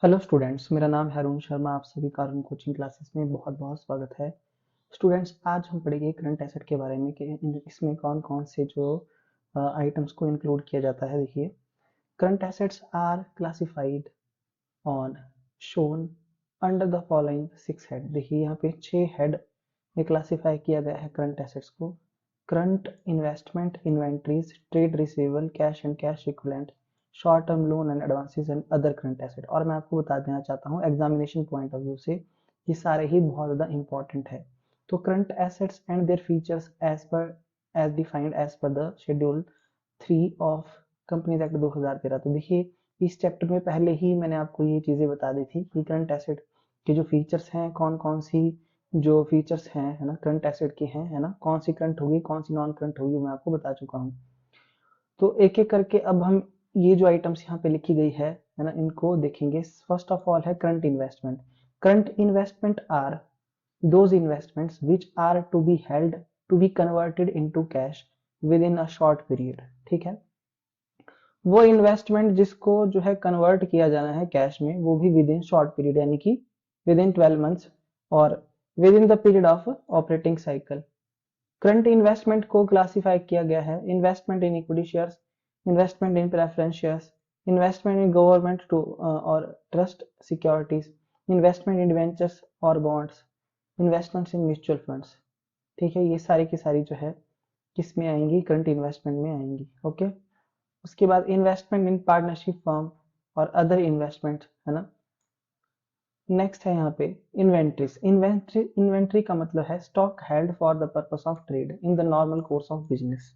Hello students, मेरा नाम है अरुण शर्मा। आप सभी का अरुण कोचिंग क्लासेस में बहुत बहुत स्वागत है। स्टूडेंट्स, आज हम पढ़ेंगे करंट एसेट के बारे में कि इसमें कौन कौन से जो आइटम्स को इंक्लूड किया जाता है। देखिए, current assets are classified on shown under the following 6 head. देखिए यहाँ पे 6 हेड में क्लासिफाई किया गया है करंट एसेट्स को। Current investment, inventories, trade receivable, cash and cash equivalent, short term loan and advances and other current asset. और मैं आपको बता देना चाहता हूँ एग्जामिनेशन पॉइंट ऑफ व्यू से ये सारे ही बहुत ज़्यादा इंपॉर्टेंट है। तो current assets and their features as defined as per the schedule 3 of companies act 2013। तो देखिए, इस चैप्टर में पहले ही मैंने आपको ये चीज़ें बता दी थी कि करंट एसेट के जो फीचर्स हैं, कौन कौन सी जो फीचर्स हैं, है ना, करंट एसेट के हैं, है ना, कौन सी करंट होगी कौन सी नॉन करंट होगी, मैं आपको बता चुका हूँ। तो एक एक करके अब हम ये जो आइटम्स यहाँ पे लिखी गई है ना, इनको देखेंगे। फर्स्ट ऑफ ऑल है current investment. Current investment are those investments which are to be held to be converted into cash within a short period. ठीक है, वो इन्वेस्टमेंट जिसको जो है कन्वर्ट किया जाना है कैश में, वो भी विद इन शॉर्ट पीरियड, यानी कि विद इन 12 मंथ्स और within the period of operating cycle. Current investment को क्लासिफाई किया गया है investment in equity shares, investment in preference shares, investment in government टू और trust securities, investment in ventures और bonds, investments in mutual funds. ठीक है, ये सारी की सारी जो है किस में आएंगी, करंट इन्वेस्टमेंट में आएंगी। ओके, उसके बाद इन्वेस्टमेंट इन पार्टनरशिप फर्म और अदर इन्वेस्टमेंट, है ना। नेक्स्ट है यहाँ पे इन्वेंट्रीज। इन्वेंट्री का मतलब है stock held for the purpose of trade in the normal course of business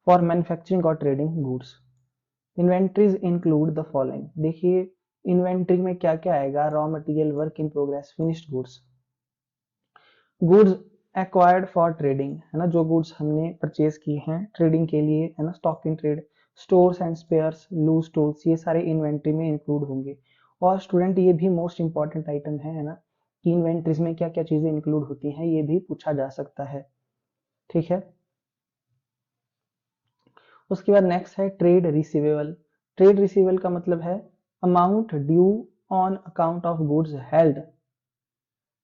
for manufacturing और trading goods. Inventories include the following. देखिए, इन्वेंट्री में क्या क्या आएगा, raw material, work in progress, finished goods, goods acquired for trading, है ना, जो goods हमने परचेज किए हैं ट्रेडिंग के लिए, है ना, stock in trade, stores and spares, loose tools, ये सारे इन्वेंट्री में इंक्लूड होंगे। और स्टूडेंट, ये भी मोस्ट इंपॉर्टेंट आइटम है ना, कि इन्वेंट्रीज में क्या क्या चीजें इंक्लूड होती हैं, ये भी पूछा जा सकता है। ठीक है, उसके बाद नेक्स्ट है ट्रेड रिसीवेबल। ट्रेड रिसीवेबल का मतलब है amount due on account of goods held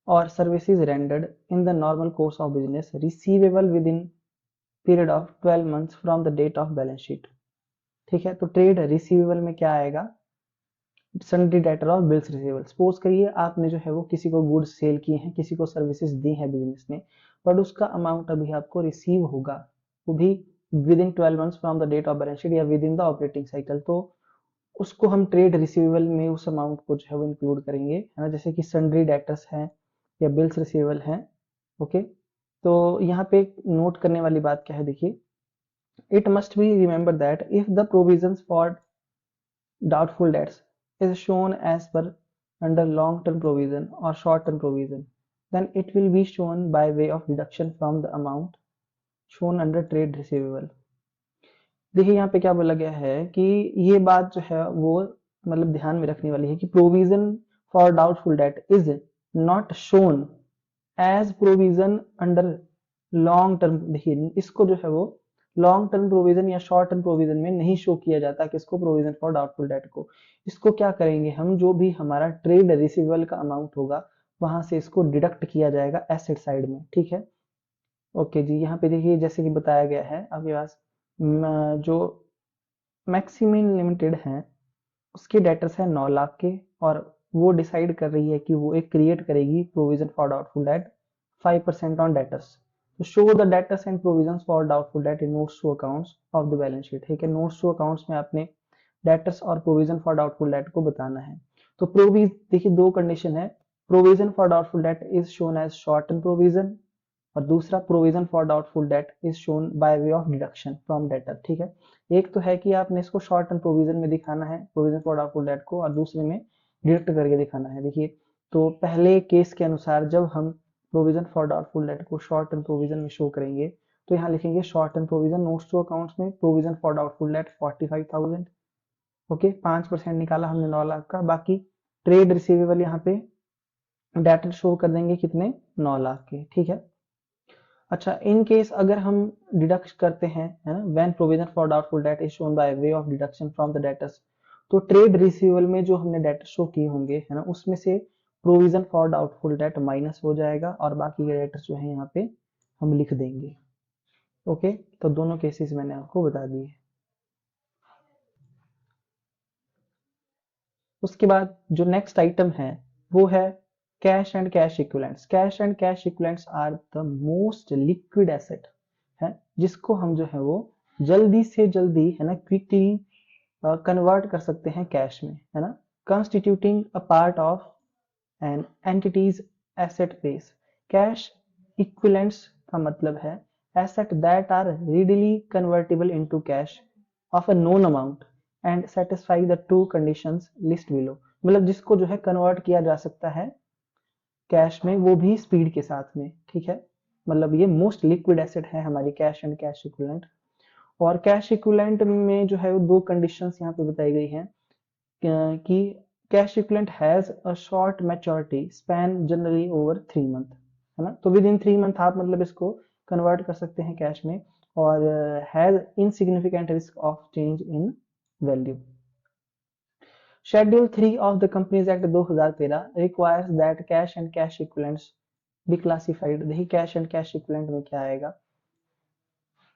और services rendered in the normal course of business, receivable within period of 12 months from the date of balance sheet. ठीक है, तो trade receivable में क्या आएगा, सन्ड्री डेटर और bills receivable. Suppose करिए आपने जो है वो किसी को गुड्स सेल किए हैं, किसी को सर्विसेज दी है बिजनेस में, बट उसका अमाउंट अभी आपको रिसीव होगा, वो भी within 12 months from the date of balance sheet या within the operating cycle. तो उसको हम ट्रेड रिसीवेबल में उस अमाउंट को जो है वो इंक्लूड करेंगे, है ना, जैसे कि सन्ड्री डेटर्स हैं या बिल्स रिसीवेबल हैं। ओके, तो यहाँ पे नोट करने वाली बात क्या है, देखिए, it must be remembered that if the provisions for doubtful debts is shown as per under long term provision or short term provision, then it will be shown by way of deduction from the amount shown under trade receivable। देखिए, यहाँ पे क्या बोला गया है कि ये बात जो है वो मतलब ध्यान में रखने वाली है कि provision for doubtful debt is not shown as provision under long term. देखिए, इसको जो है वो लॉन्ग टर्म प्रोविजन या शॉर्ट टर्म प्रोविजन में नहीं शो किया जाता, किसको, प्रोविजन फॉर डाउटफुल डेट को। इसको क्या करेंगे हम, जो भी हमारा ट्रेड रिसीवेबल का अमाउंट होगा वहां से इसको डिडक्ट किया जाएगा एसेट साइड में। ठीक है, ओके जी। यहाँ पे देखिए, जैसे कि बताया गया है आपके पास जो मैक्सिमिन लिमिटेड है उसके डेटर्स है 9 लाख के, और वो डिसाइड कर रही है कि वो एक क्रिएट करेगी provision for doubtful debt 5% on debtors. तो show the debtors and provision for doubtful debt in notes to accounts of the balance sheet. ठीक है, नोट्स टू अकाउंट्स में आपने डेटर्स और प्रोविजन फॉर डाउटफुल डेट को बताना है। तो प्रोविज देखिए, दो कंडीशन है, provision for doubtful debt is shown as short term provision और दूसरा provision for doubtful debt is shown by way of deduction from debtor. ठीक है, एक तो है कि आपने इसको शॉर्ट टर्म प्रोविजन में दिखाना है प्रोविजन फॉर डाउटफुल डेट को, और दूसरे में डिडक्ट करके दिखाना है। देखिए, तो पहले केस के अनुसार जब हम प्रोविजन फॉर डाउटफुल डेट को शॉर्ट टर्म प्रोविजन में शो करेंगे तो यहाँ लिखेंगे short term provision notes to accounts में provision for doubtful debt 45,000। Okay, 5% निकाला हमने 9 लाख का, बाकी ट्रेड रिसीवेबल यहाँ पे डेटर शो कर देंगे कितने, 9 लाख के। ठीक है, अच्छा, इन केस अगर हम डिडक्ट करते हैं, है ना, when provision for doubtful debt is shown by way of deduction from the debtors, तो ट्रेड रिसीवेबल में जो हमने डेट शो किए होंगे है ना, उसमें से provision for doubtful date minus हो जाएगा और बाकी के डेट्स जो है यहाँ पे हम लिख देंगे। ओके, तो दोनों केसेस मैंने आपको बता दिए। उसके बाद जो नेक्स्ट आइटम है वो है cash and cash equivalents. Cash and cash equivalents are the most liquid asset है, जिसको हम जो है वो जल्दी से जल्दी है ना क्विकली कन्वर्ट कर सकते हैं कैश में, है ना, constituting a part of an entity's asset base. Cash equivalents का मतलब है asset that are readily convertible into cash of a known amount and satisfy the two conditions list below। मतलब जिसको जो है कन्वर्ट किया जा सकता है कैश में, वो भी स्पीड के साथ में, ठीक है। मतलब ये मोस्ट लिक्विड एसेट है हमारी कैश एंड कैश इक्विवेलेंट। और कैश इक्विवेलेंट में जो है वो दो कंडीशंस यहाँ पे बताई गई हैं कि cash equivalent has a short maturity span generally over 3 month, है ना, तो विद इन 3 मंथ आप मतलब इसको कन्वर्ट कर सकते हैं कैश में, और has insignificant risk of change in value. Schedule 3 of the companies act 2013 requires that cash and cash equivalents be classified. देखिए कैश एंड कैश इक्विवेलेंट में क्या आएगा,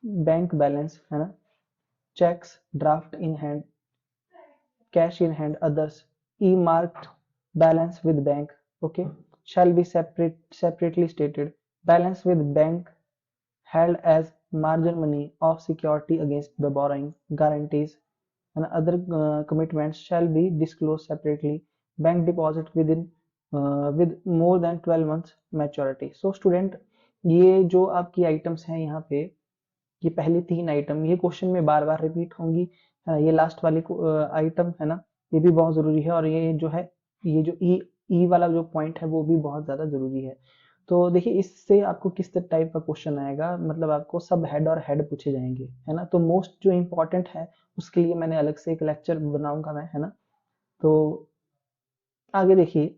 बैंक बैलेंस, है ना, cheques, draft in hand, cash in hand, others, e-marked balance with bank, okay, shall be separately stated. Balance with bank held as margin money of security against the borrowing, guarantees and other commitments shall be disclosed separately. Bank deposit with more than 12 months maturity. So student, ये जो आपकी items हैं यहाँ पे, ये पहली 3 item ये question में बार बार रिपीट होंगी। ये लास्ट वाली आइटम है ना, ये भी बहुत जरूरी है, और ये जो है ये जो ई वाला जो पॉइंट है वो भी बहुत ज्यादा जरूरी है। तो देखिए इससे आपको किस टाइप का क्वेश्चन आएगा, मतलब आपको सब हेड और हेड पूछे जाएंगे, है ना। तो मोस्ट जो इम्पोर्टेंट है उसके लिए मैंने अलग से एक लेक्चर बनाऊंगा मैं, है ना। तो आगे देखिए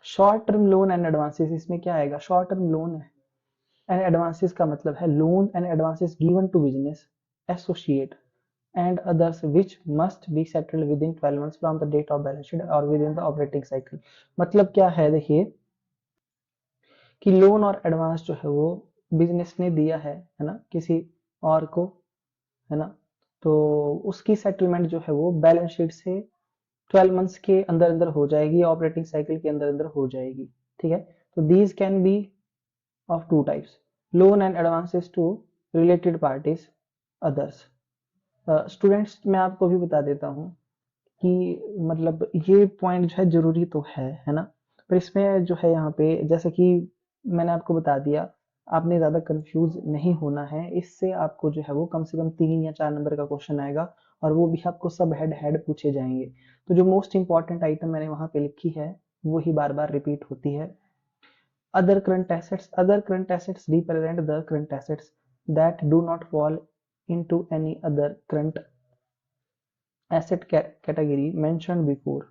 short term loan and advances, इसमें क्या आएगा, शॉर्ट टर्म लोन है एंड एडवांसेस का मतलब है loan and advances given to business associate and others which must be settled within 12 months from the date of balance sheet or within the operating cycle। मतलब क्या है, देखिए कि loan और एडवांस जो है वो बिजनेस ने दिया है ना, किसी और को, है ना, तो उसकी सेटलमेंट जो है वो बैलेंस शीट से 12 मंथ्स के अंदर अंदर हो जाएगी, ऑपरेटिंग साइकिल के अंदर अंदर हो जाएगी, ठीक है। तो these can be of 2 types, loan and advances to related parties, others. Students मैं आपको भी बता देता हूँ कि मतलब ये पॉइंट जो है जरूरी तो है ना, पर इसमें जो है यहाँ पे जैसे कि मैंने आपको बता दिया, आपने ज्यादा कंफ्यूज नहीं होना है, इससे आपको जो है वो कम से कम 3 या 4 नंबर का क्वेश्चन आएगा, और वो भी आपको सब हेड हेड पूछे जाएंगे। तो जो मोस्ट इंपॉर्टेंट आइटम मैंने वहां पे लिखी है वो ही बार बार रिपीट होती है। Other current assets represent the current assets that do not fall into any other current asset category mentioned before.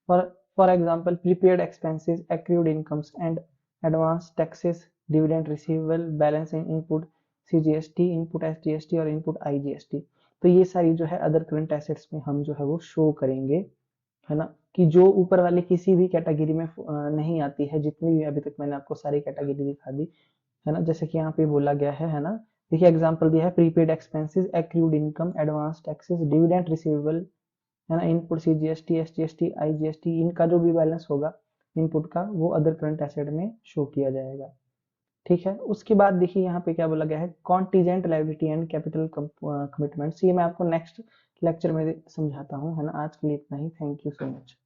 For example, prepaid expenses, accrued incomes, and advanced taxes, dividend receivable, balance in input CGST, input SGST और input IGST। तो ये सारी जो है other current assets में हम जो है वो शो करेंगे, है ना, कि जो ऊपर वाले किसी भी कैटेगरी में नहीं आती है, जितनी भी अभी तक मैंने आपको सारी कैटेगरी दिखा दी, है ना। जैसे कि यहाँ पे बोला गया है ना, देखिए एग्जांपल दिया है, prepaid expenses, accrued income, advance taxes, dividend receivable, है ना, इनपुट सीजीएसटी, एसजीएसटी, आईजीएसटी, इनका जो भी बैलेंस होगा इनपुट का वो अदर करंट एसेट में शो किया जाएगा, ठीक है। उसके बाद देखिए यहाँ पे क्या बोला गया है, contingent liability and capital commitments, ये मैं आपको नेक्स्ट लेक्चर में समझाता हूँ, है ना। आज के लिए इतना ही, थैंक यू सो मच।